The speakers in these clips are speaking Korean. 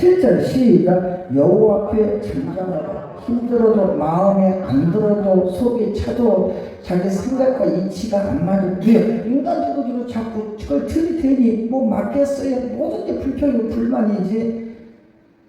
7절 시작. 여호와 앞에 잠잠하라. 힘들어도 마음에 안 들어도 속이 차도 자기 생각과 이치가 안 맞을 때 인간적으로 자꾸 그걸 들이대니 뭐 맞겠어요. 모든 게 불평이고 불만이지.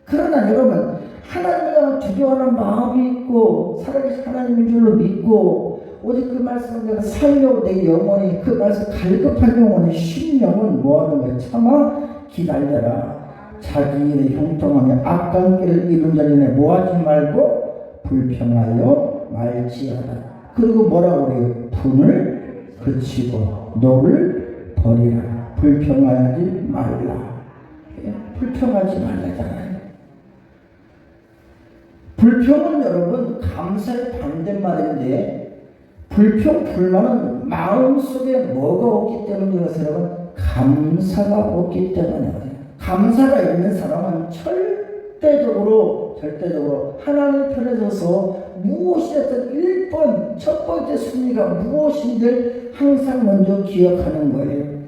그러나 여러분 하나님을 두려워하는 마음이 있고 살아계신 하나님인 줄로 믿고 오직 그 말씀을 내가 살려고 내 영혼이 그 말씀 갈급한 영혼의 심령은 뭐하는 거야? 참아 기다려라. 자기 일에 형통하며 악한 길을 이룬 자리에 뭐하지 말고 불평하여 말지어다. 그리고 뭐라고 그래요? 분을 그치고 너를 버리라. 불평하지 말라. 불평하지 말라잖아요. 불평은 여러분 감사의 반대말인데 불평, 불만은 마음속에 뭐가 없기 때문에 이것은 여러분 감사가 없기 때문에 감사가 있는 사람은 절대적으로 하나님 편에 서서 무엇이든 1번 첫 번째 순위가 무엇인지 항상 먼저 기억하는 거예요.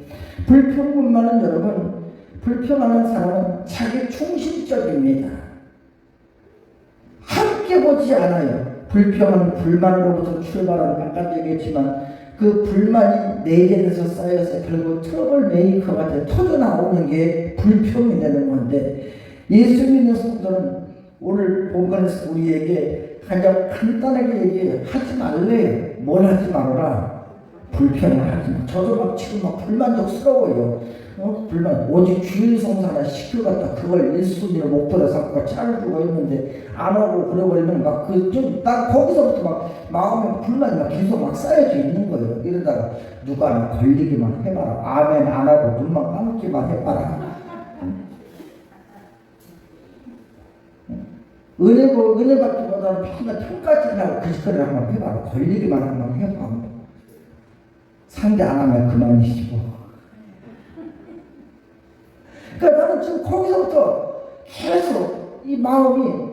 불평, 불만은 여러분 불평하는 사람은 자기 중심적입니다. 함께 보지 않아요. 불평은 불만으로부터 출발하는 아까도 얘기했지만 그 불만이 내재돼서 쌓여서 결국 트러블 메이커가 돼 터져나오는 게 불평이 되는 건데 예수 믿는 성도는 오늘 본문에서 우리에게 가장 간단하게 얘기해요. 하지 말래요. 뭘 하지 말아라. 불평을 하지 마. 저도 막 지금 막 불만족스러워요. 불만. 오직 주일 성사나 시킬 같다. 그걸 1순위로 목표로 삼고 차를 주고 있는데 안 하고 그래버리면 막 난 거기서부터 막 마음에 불만이 막 계속 막 쌓여져 있는 거예요. 이러다가 누가 걸리기만 해봐라. 아멘 안 하고 눈만 감기만 해봐라. 은혜 받기보다는 평가지 하고 그 짓거리를 한번 해봐라. 걸리기만 한번 해봐. 상대 안 하면 그만이시고. 그러니까 나는 지금 거기서부터 계속 이 마음이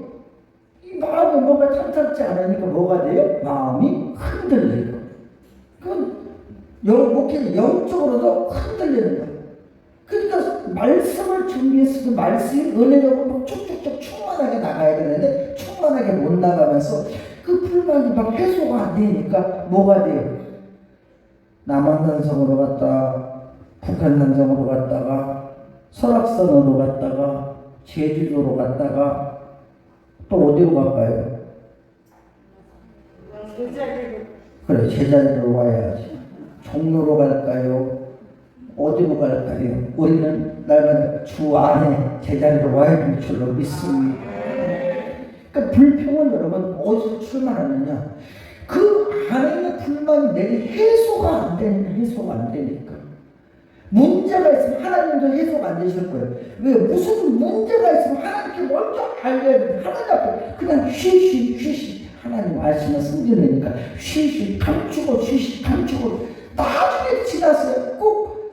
뭔가 참참치 않으니까 뭐가 돼요? 마음이 흔들리고. 그건 목회는 영적으로도 흔들리는 거예요. 그러니까 말씀을 준비했을 때 말씀이 은혜적으로 쭉쭉쭉 충만하게 나가야 되는데 충만하게 못 나가면서 그 불만이 막 해소가 안 되니까 뭐가 돼요? 남한산성으로 갔다가 북한산성으로 갔다가 설악산으로 갔다가 제주도로 갔다가 또 어디로 갈까요? 그래 제자리로 와야지. 종로로 갈까요? 어디로 갈까요? 우리는 날마다 주 안에 제자리로 와야 될 줄로 믿습니다. 그러니까 불평은 여러분 어디서 출발하느냐? 그 안에 있는 불만이 내게 해소가 안 되니까. 문제가 있으면 하나님도 해소가 안 되실 거예요. 왜? 무슨 문제가 있으면 하나님께 먼저 알려야 돼. 하나님 앞에 그냥 쉬쉬 하나님 아시면 승진되니까 쉬쉬 감추고 나중에 지나서 꼭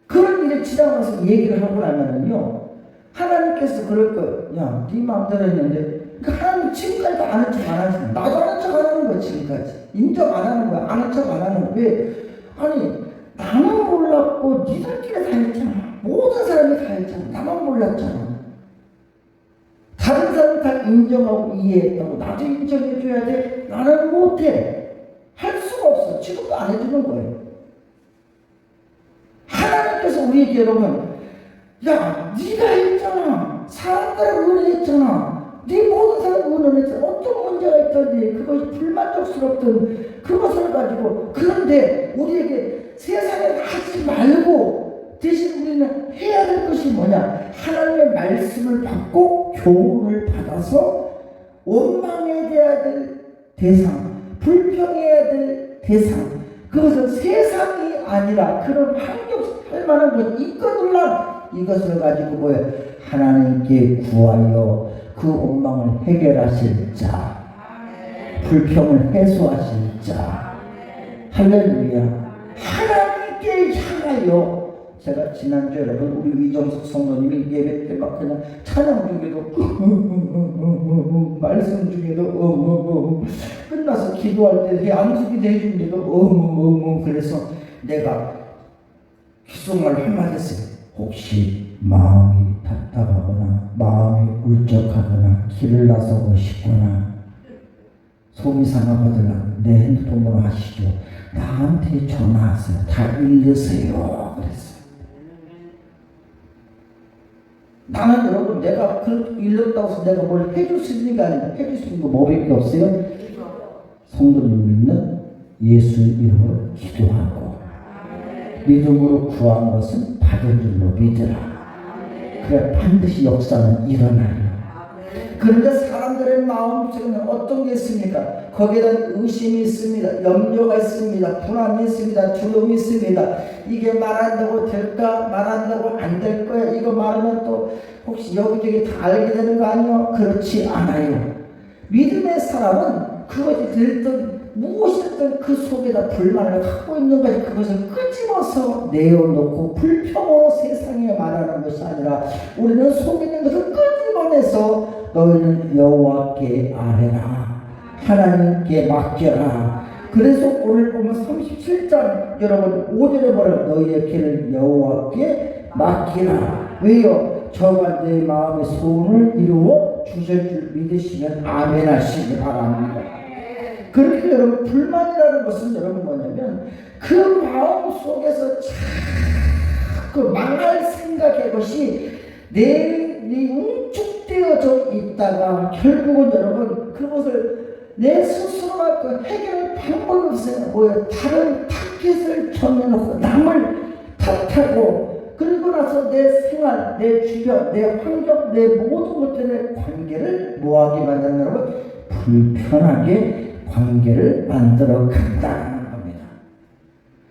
그런 일이 지나고 나서 얘기를 하고 나면은요 하나님께서 그럴 거예요. 야, 네 마음대로 했는데 하나님 지금까지도 아는 척 안 하시는 거야. 나도 아는 척 안 하는 거야. 지금까지 인정 안 하는 거야. 아는 척 안 하는 거야. 왜? 아니 나만 몰랐고 니들끼리 다 했잖아. 모든 사람이 다 했잖아. 나만 몰랐잖아. 다른 사람 다 인정하고 이해했다고 나도 인정해줘야 돼. 나는 못해. 할 수가 없어. 지금도 안 해주는 거예요. 하나님께서 우리에게 여러분 야 네가 했잖아. 사람들을 은혜했잖아. 네 모든 사람을 은혜했잖아. 어떤 문제가 있던데 그것이 불만족스럽던 그것을 가지고 그런데 우리에게 세상에 하지 말고 대신 우리는 해야 될 것이 뭐냐? 하나님의 말씀을 받고 교훈을 받아서 원망해야 될 대상, 불평해야 될 대상, 그것은 세상이 아니라 그런 환경할 만한 것 있거들라 이것을 가지고 뭐예요? 하나님께 구하여 그 원망을 해결하실 자, 불평을 해소하실 자, 할렐루야. 하나님께 향하여 제가 지난주에 여러분 우리 이정숙 성도님이 예배 때 막 그냥 찬양 중에도 말씀 중에도 끝나서 기도할 때 안수기도 해주는데도 그래서 내가 귓속말 한마디 했어요. 혹시 마음이 답답하거나 울적하거나 길을 나서고 싶거나 속이 상하거든 내 핸드폰으로 하시죠. 나한테 전화하세요. 다 읽으세요. 그랬어요. 나는 여러분 내가 그 읽었다고 해서 내가 뭘 해줄 수 있는 게 아니라 해줄 수 있는 거 뭐밖에 없어요? 성도님 믿는 예수 이름으로 기도하고 믿음으로 구한 것은 받은 줄로 믿으라. 그래 반드시 역사는 일어나요. 그런데 사람들의 마음속에는 어떤 게 있습니까? 거기에 대한 의심이 있습니다. 염려가 있습니다. 불안이 있습니다. 두려움이 있습니다. 이게 말한다고 될까? 말한다고 안 될 거야? 이거 말하면 또 혹시 여기저기 다 알게 되는 거 아니요? 그렇지 않아요. 믿음의 사람은 그것이 들든 무엇이든 그 속에다 불만을 갖고 있는 것이 그것을 끄집어서 내어놓고 불평으로 세상에 말하는 것이 아니라 우리는 속에 있는 것을 끄집어내서 너희는 여호와께 아뢰라. 하나님께 맡겨라. 그래서 오늘 보면 37장 여러분 5절에 보면 너희의 길을 여호와께 맡기라. 왜요? 저가 내 마음의 소원을 이루어 주실 줄 믿으시면 아멘 하시기 바랍니다. 그렇게 여러분 불만이라는 것은 여러분 뭐냐면 그 마음 속에서 자꾸 망할 생각의 것이 내일이 웅축되어져 있다가 결국은 여러분 그것을 내 스스로가 그 해결할 방법이 없어요. 뭐예요? 다른 타깃을 정해놓고 남을 탓하고 그리고 나서 내 생활, 내 주변, 내 환경, 내 모든 것들의 관계를 뭐하게 만든다고? 불편하게 관계를 만들어 간다는 겁니다.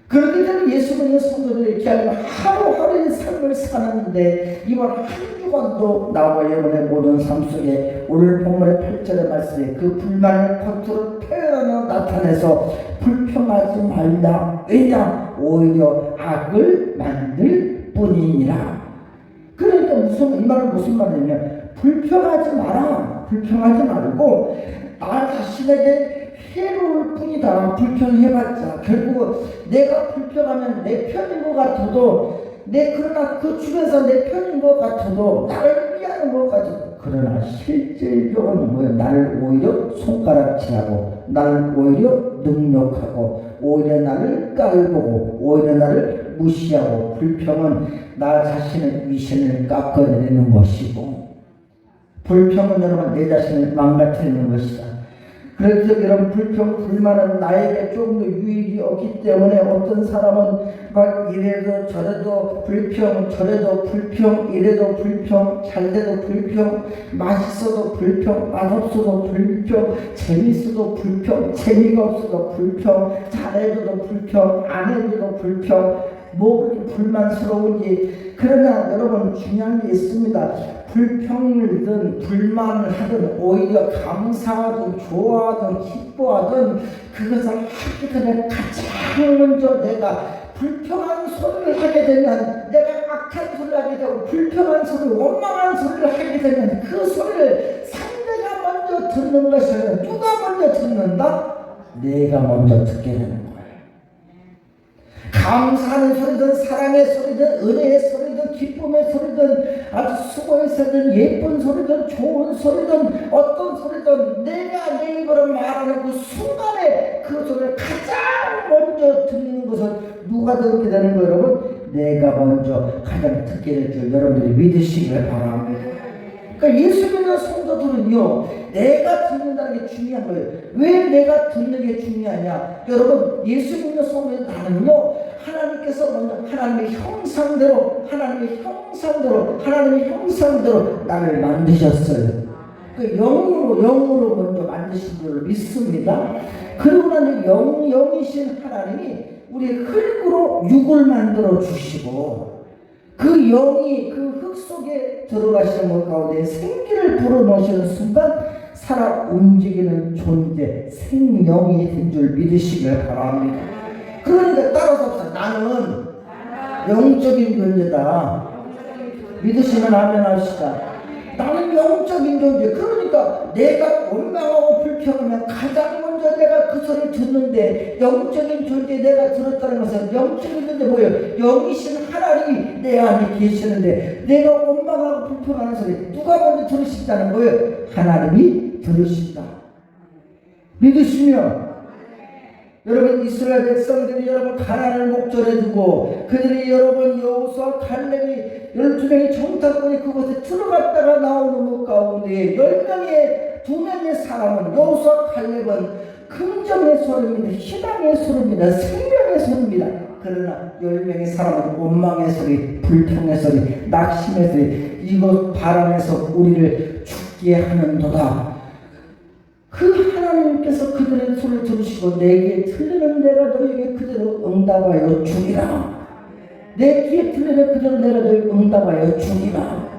그렇기 때문에 예수 믿는 성도들이 이렇게 하면 하루하루의 삶을 사는데 이번 한 주간도 나와 여러분의 모든 삶 속에 오늘 본문의 8절의 말씀에 그 불만을 겉으로 표현하며 나타내서 불평하지 말라. 왜냐? 오히려 악을 만들 뿐이니라. 그러니까 이 말은 무슨 말이냐면 불평하지 마라. 불평하지 말고 나 자신에게 해로울 뿐이다. 불평해봤자 결국 내가 불평하면 내 편인 것 같아도 그러나 그 주변에서 내 편인 것 같아도 나를 위하는 것 같아도 그러나 실질적으로 뭐야? 나를 오히려 손가락질하고 나를 오히려 능욕하고 오히려 나를 깔보고 오히려 나를 무시하고 불평은 나 자신의 위신을 깎아내리는 것이고 불평은 여러분 내 자신을 망가뜨리는 것이다. 그래서 여러분 불평, 불만은 나에게 조금 더 유익이 없기 때문에 어떤 사람은 막 이래도 저래도 불평, 저래도 불평, 이래도 불평, 잘돼도 불평, 맛있어도 불평, 맛없어도 불평, 재밌어도 불평, 재미가 없어도 불평, 잘해줘도 불평, 안 해줘도 불평, 뭐 그렇게 불만스러운지. 그러나 여러분 중요한 게 있습니다. 불평이든 불만을 하든 오히려 감사하든 좋아하든 기뻐하든 그것을 하기 전에 가장 먼저 내가 불평한 소리를 하게 되면 내가 악한 소리를 하게 되고 불평한 소리, 원망한 소리를 하게 되면 그 소리를 상대가 먼저 듣는 것이 아니라 누가 먼저 듣는다? 내가 먼저 듣게 되는 거예요. 감사하는 소리든 사랑의 소리든 은혜의 소리든 기쁨의 소리든 아주 수고했었던 예쁜 소리든 좋은 소리든 어떤 소리든 내가 내 입으로 말하는 그 순간에 그 소리를 가장 먼저 듣는 것은 누가 듣게 되는 거예요 여러분? 내가 먼저 가장 듣게 될 줄 여러분들이 믿으시길 바랍니다. 그러니까 예수 믿는 성도들은요 내가 듣는다는 게 중요한 거예요. 왜 내가 듣는 게 중요하냐? 여러분 예수 믿는 성도들 나는요 하나님께서 먼저 하나님의 형상대로 나를 만드셨어요. 그 영으로 먼저 만드신 줄을 믿습니다. 그러고 나서 영이신 하나님이 우리의 흙으로 육을 만들어 주시고 그 영이 그 흙 속에 들어가시는 것 가운데 생기를 불어넣으시는 순간 살아 움직이는 존재 생명이 된 줄 믿으시길 바랍니다. 그러니까 따라서 나는 영적인 존재다. 믿으시면 아멘 합시다. 나는 영적인 존재. 그러니까 내가 원망하고 불평하면 가장 먼저 내가 그 소리를 듣는데 영적인 존재 내가 들었다는 것은 영적인 존재 뭐예요? 영이신 하나님이 내 안에 계시는데 내가 원망 원망하고 불평하는 소리 누가 먼저 들으신다는 거예요? 하나님이 들으신다. 믿으시면 여러분 이스라엘 백성들이 여러분 가나안을 목전에 두고 그들이 여러분 여호수아 칼렙이 12명이 정탐꾼이 그곳에 들어갔다가 나오는 것 가운데 10명의 2명의 사람은 여호수아 칼렙은 긍정의 소리입니다. 희망의 소리입니다. 생명의 소리입니다. 그러나 10명의 사람은 원망의 소리, 불평의 소리, 낙심의 소리, 이곳 바람에서 우리를 죽게 하는도다. 그 하나님께서 그들의 소리를 들으시고 내게 들리는 내가 너에게 그대로 응답하여 주리라. 내 귀에 들리는 그대로 내가 너에게 응답하여 주리라.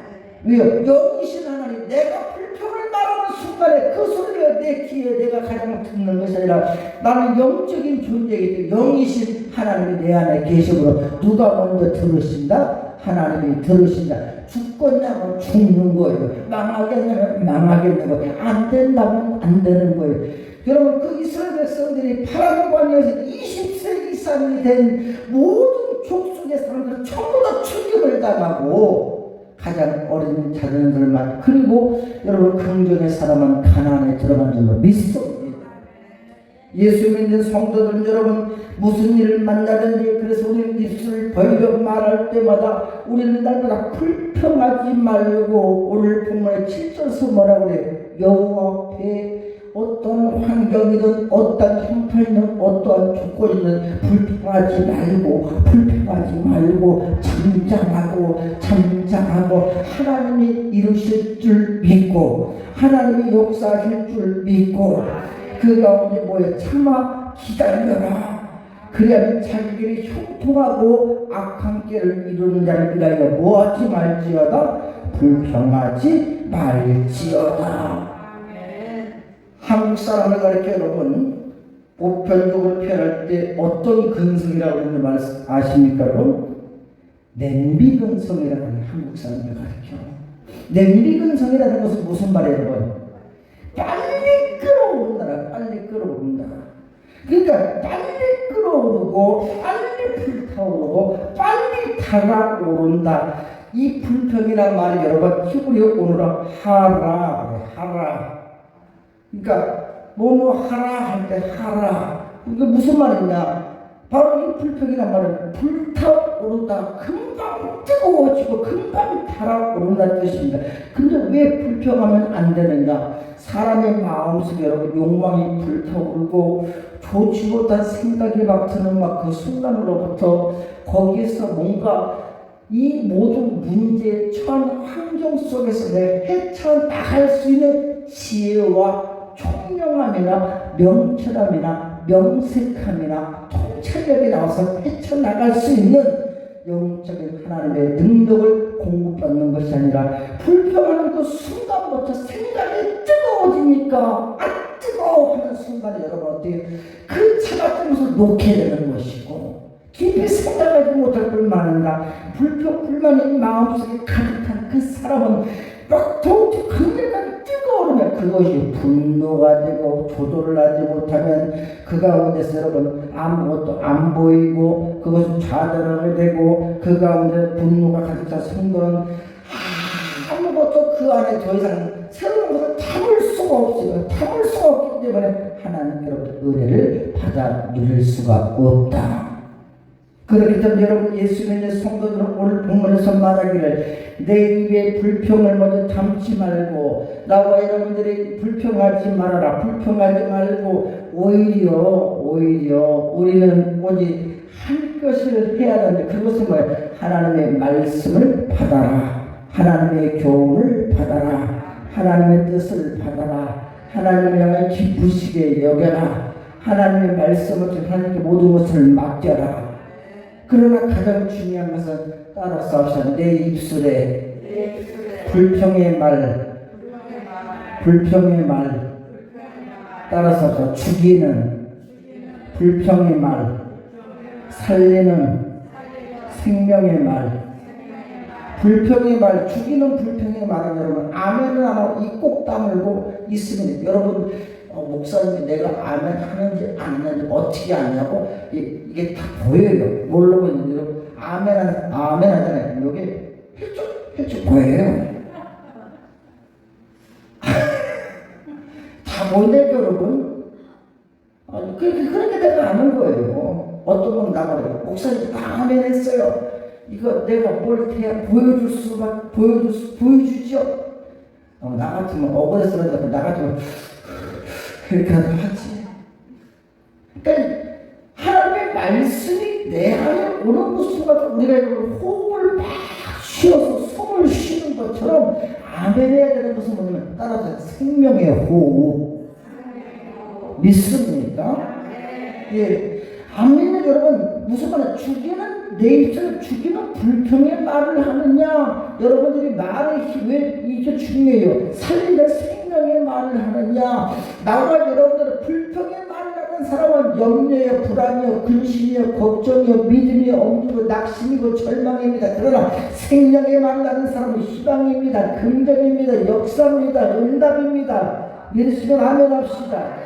왜요? 영이신 하나님, 내가 불평을 말하는 순간에 그 소리를 내 귀에 내가 가장 듣는 것이 아니라 나는 영적인 존재이기 때문에 영이신 하나님이 내 안에 계시므로 누가 먼저 들으신다? 하나님이 들으신다. 죽겠냐면 죽는 거예요. 망하겠냐면 망하겠는 거예요. 안 된다면 안 되는 거예요. 여러분 그 이스라엘 백성들이 파란 광야에서 20세 이상이 된 모든 족속의 사람들 전부 다 충격을 당하고 가장 어린 자녀들만 그리고 여러분 긍정의 사람은 가나안에 들어간 줄로 믿습니다. 예수 믿는 성도들 여러분 무슨 일을 만나든지 그래서 우리는 입술을 벌려 말할 때마다 우리는 날마다 불평하지 말고 오늘 본문의 7절에서 뭐라고 그래요? 여호와 앞에 어떤 환경이든 어떤 형편이든 어떠한 조건이든 불평하지 말고 잠잠하고 하나님이 이루실 줄 믿고 하나님이 역사하실 줄 믿고 그 가운데 뭐에 참아 기다려라. 그래야 자기 길이 형통하고 악한 길을 이루는 자를 위하여 뭐하지 말지어다 불평하지 말지어다. 한국 사람을 가르쳐 여러분 보편적으로 표현할 때 어떤 근성이라고 하는 말 아십니까? 여러분? 냄비 근성이라고 하는 한국 사람을 가르쳐. 냄비 근성이라는 것은 무슨 말이에요? 여러분? 빨리 끓어오른다. 빨리 끓어오른다. 그러니까 빨리 끓어오르고 빨리 불타오르고 빨리 달아오른다. 이 불평이란 말이 여러분 히브리어 오늘은 하라. 그러니까 뭐뭐 하라 할 때 하라. 이게 무슨 말이냐? 바로 이 불평이란 말은 불타오르다. 금방 뜨거워지고 금방 달아오른다는 뜻입니다. 근데 왜 불평하면 안 되느냐? 사람의 마음속에 여러분 용망이 불타오르고 좋지 못한 생각이 막 드는 막 그 순간으로부터 거기에서 뭔가 이 모든 문제에 처한 환경 속에서 내 헤쳐나갈 수 있는 지혜와 총명함이나 명철함이나 명색함이나 통찰력이 나와서 헤쳐나갈 수 있는 영적인 하나님의 능력을 공급받는 것이 아니라 불평하는 그 순간부터 생각이 뜨거워지니까 뜨거워 하는 순간에 여러분 어떻게 그 차가운 것을 놓게 되는 것이고 깊이 생각하지 못할 뿐만 아니라 불평 불만이 마음속에 가득한 그 사람은 막 더욱더 강렬하게 뜨거우면 그것이 분노가 되고 조절을 하지 못하면 그 가운데서 여러분 아무것도 안 보이고 그것은 좌절하게 되고 그 가운데 분노가 가득 찬 성도는 아무것도 그 안에 더 이상 새로운 것을 담을 수가 없어요. 담을 수가 없기 때문에 하나님께로부터 은혜를 받아 누릴 수가 없다. 그렇기 때문에 여러분 예수 믿는 성도들은 오늘 본문에서 말하기를 내 입에 불평을 먼저 담지 말고 나와 여러분들이 불평하지 말아라. 불평하지 말고 오히려 우리는 오직 할 것을 해야 하는데 그것은 뭐예요? 하나님의 말씀을 받아라. 하나님의 교훈을 받아라. 하나님의 뜻을 받아라. 하나님을 향해 기쁘시게 여겨라. 하나님의 말씀을 통해 하나님께 모든 것을 맡겨라. 그러나 가장 중요한 것은 따라서 합시다. 내 입술에 불평의 말 따라서 합시다. 죽이는 불평의 말 살리는 생명의 말 불평의 말 죽이는 불평의 말은 여러분 아멘을 안 하고 입 꼭 다물고 있으면 여러분 목사님이 내가 아멘 하는지 안 하는지 어떻게 아냐고 이게 다 보여요. 모르고 있는데 아멘 하잖아요. 여기 대체 뭐예요? 다 뭔데 여러분? 아니 그렇게 내가 아는 거예요. 어떤 분 나가래요. 목사님 다 아멘 했어요. 이거 내가 뭘 보여주죠? 나 같으면 억울해서라도 나 같으면 그렇게 하지. 그러니까 하나님의 말씀이 내 안에 오는 순간 우리가 호흡을 막 쉬어서 숨을 쉬는 것처럼 아멘해야 되는 것은 뭐냐면 따라서 생명의 호흡. 믿습니까? 예. 안 믿는 여러분 무슨 말이야? 죽이는 내 입술을 죽이는 불평의 말을 하느냐? 여러분들이 말의 힘 이게 중요해요. 살리는 생명의 말을 하느냐? 나와 여러분들은 불평의 말을 하는 사람은 염려요, 불안이요, 근심이요, 걱정이요, 믿음이요, 엉뚱이요, 낙심이고 절망입니다. 그러나 생명의 말을 하는 사람은 희망입니다, 긍정입니다, 역사입니다, 응답입니다. 믿으시면 아멘 합시다.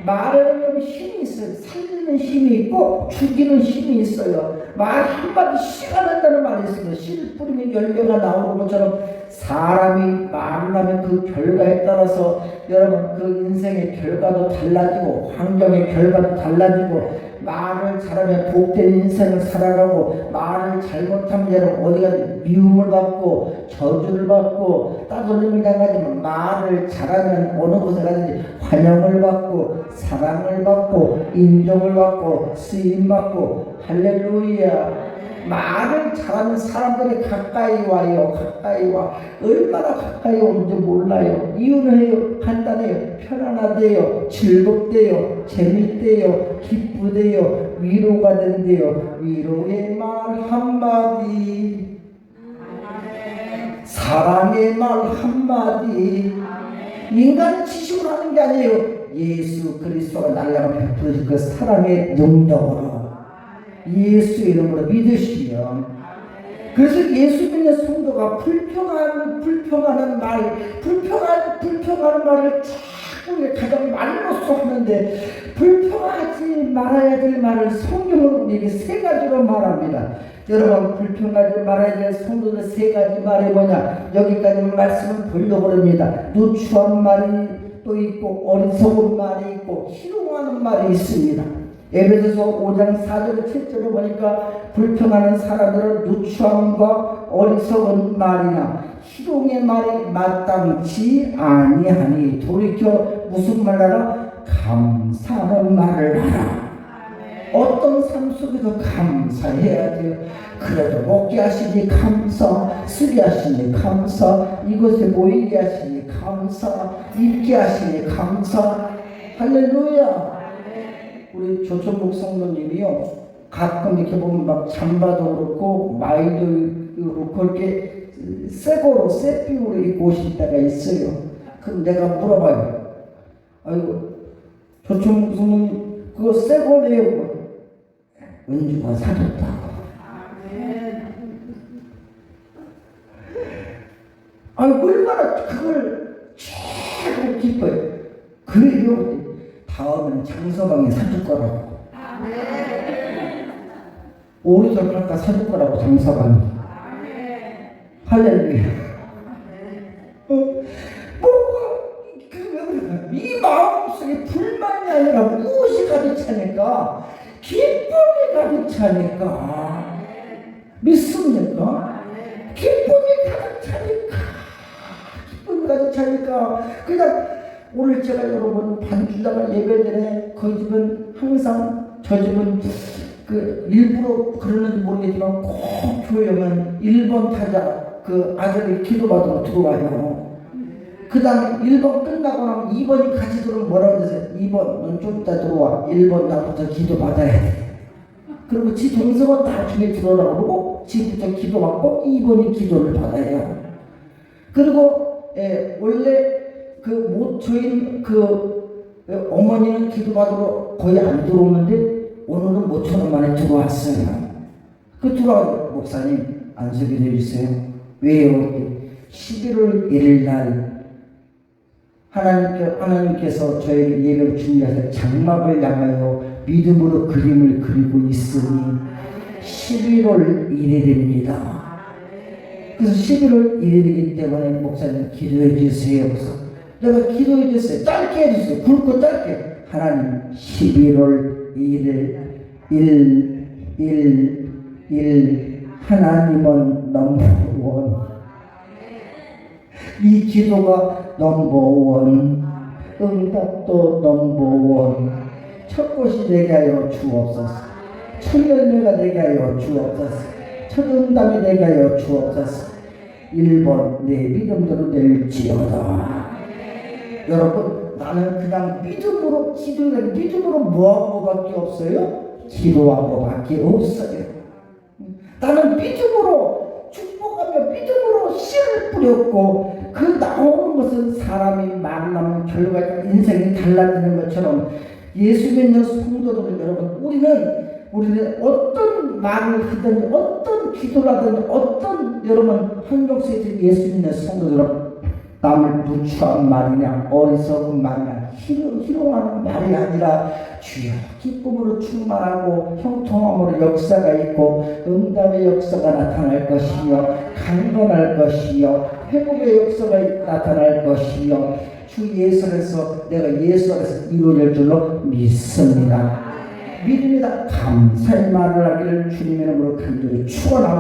말에는 힘이 있어요. 살리는 힘이 있고 죽이는 힘이 있어요. 말 한마디 씨가 난다는 말이 있습니다. 씨 뿌리면 열매가 나오는 것처럼 사람이 말을 하면 그 결과에 따라서 여러분 그 인생의 결과도 달라지고 환경의 결과도 달라지고 말을 잘하면 복된 인생을 살아가고 말을 잘못하면 여러분 어디가 미움을 받고 저주를 받고 따돌림을 당하지만 말을 잘하면 어느 곳에 가든지 환영을 받고 사랑을 받고 인정을 받고 쓰임 받고 할렐루야. 말을 잘하는 사람들이 가까이 와요. 가까이 와. 얼마나 가까이 오는지 몰라요. 이유는 간단해요. 편안하대요. 즐겁대요. 재밌대요. 기쁘대요. 위로가 된대요. 위로의 말 한마디, 사랑의 말 한마디. 인간은 지식으로 하는 게 아니에요. 예수 그리스도가 날라가 베풀어진 그 사랑의 능력으로 예수 이름으로 믿으시면, 그래서 예수 믿는 성도가 불평하는 말을 자꾸 가장 말로써 하는데, 불평하지 말아야 될 말을 성경으로 우리에게 세 가지로 말합니다. 여러분 불평하지 말아야 될 성도들 세 가지 말이 뭐냐? 여기까지 말씀을 보려고 합니다. 누추한 말이 또 있고 어리석은 말이 있고 희롱하는 말이 있습니다. 에베소서 5장 4절 7절을 보니까 불평하는 사람들은 누추함과 어리석은 말이나 희롱의 말이 마땅치 아니하니 돌이켜 무슨 말하라? 감사하는 말을 하라. 어떤 삶 속에서 감사해야 돼요. 그래도 먹게 하시니 감사, 쓰게 하시니 감사, 이곳에 모이게 하시니 감사, 읽게 하시니 감사. 할렐루야. 우리 조천복 성도님이요, 가끔 이렇게 보면 막 잠바도 그렇고 마이도 그렇고 이렇게 새거로 새삥으로 입고 오실 때가 있어요. 그럼 내가 물어봐요. 아이고 조천복 성도님 그거 새거래요? 은주가 사줬다고. 아이고 얼마나 그걸 최고 기뻐요. 그래요. 다음은 장서방이 사줄 거라고. 오리절 할까 사줄 거라고 장서방이. 할렐루야. 이 마음속에 불만이 아니라 무엇이 가득 차니까? 기쁨이 가득 차니까. 믿습니까? 기쁨이 가득 차니까. 기쁨이 가득 차니까. 그냥 오늘 제가 여러분 반주자가 예배 전에 그 집은 항상 저 집은 그 일부러 그러는지 모르겠지만 꼭 교회 오면 1번 타자 그 아들이 기도받으러 들어와요. 그 다음에 1번 끝나고 나면 2번이 같이 들어오면 뭐라고 그러세요? 2번 넌 좀 이따 들어와. 1번 나부터 기도받아야 돼. 그리고 지 동생은 나중에 들어오라고 그러고 지부터 기도받고 2번이 기도를 받아요. 그리고 원래 그 모처인 그 어머니는 기도받으러 거의 안 들어오는데 오늘은 모처럼 만에 들어왔어요. 그 들어와서 목사님 안수기도 해주세요. 왜요? 11월 1일 날 하나님께서 저에게 예배를 준비해서 장막을 향하여 믿음으로 그림을 그리고 있으니 11월 1일입니다. 그래서 11월 1일이기 때문에 목사님 기도해 주세요. 그래서 내가 기도해 줬어요. 짧게 해주세요. 굵고 짧게. 하나님 11월 1일 1 하나님은 넘버원. 이 기도가 넘버원. 응답도 넘버원. 첫 곳이 되게 하여 주옵소서. 첫 열매가 되게 하여 주옵소서. 첫 응답이 되게 하여 주옵소서. 1번 내 믿음대로 될지어다. 여러분, 나는 그냥 믿음으로 기도를 믿음으로 뭐한 거밖에 없어요? 기도한 거밖에 없어요. 나는 믿음으로 축복하며 믿음으로 씨를 뿌렸고, 그 나오는 것은 사람이 만나면 결과가 인생이 달라지는 것처럼 예수 믿는 성도들 여러분, 우리는 어떤 말을 하든 어떤 기도를 하든 어떤 여러분 환경 속에서 예수 믿는 성도들은 남을 누추한 말이냐 어리석은 말이냐 희롱하는 말이 아니라 주여 기쁨으로 충만하고 형통함으로 역사가 있고 응답의 역사가 나타날 것이며 강건할 것이며 회복의 역사가 나타날 것이며 주 예수 안에서 내가 예수 안에서 이루어질 줄로 믿습니다. 믿음이다. 감사의 말을 하기를 주님의 이름으로 간절히 축원합니다.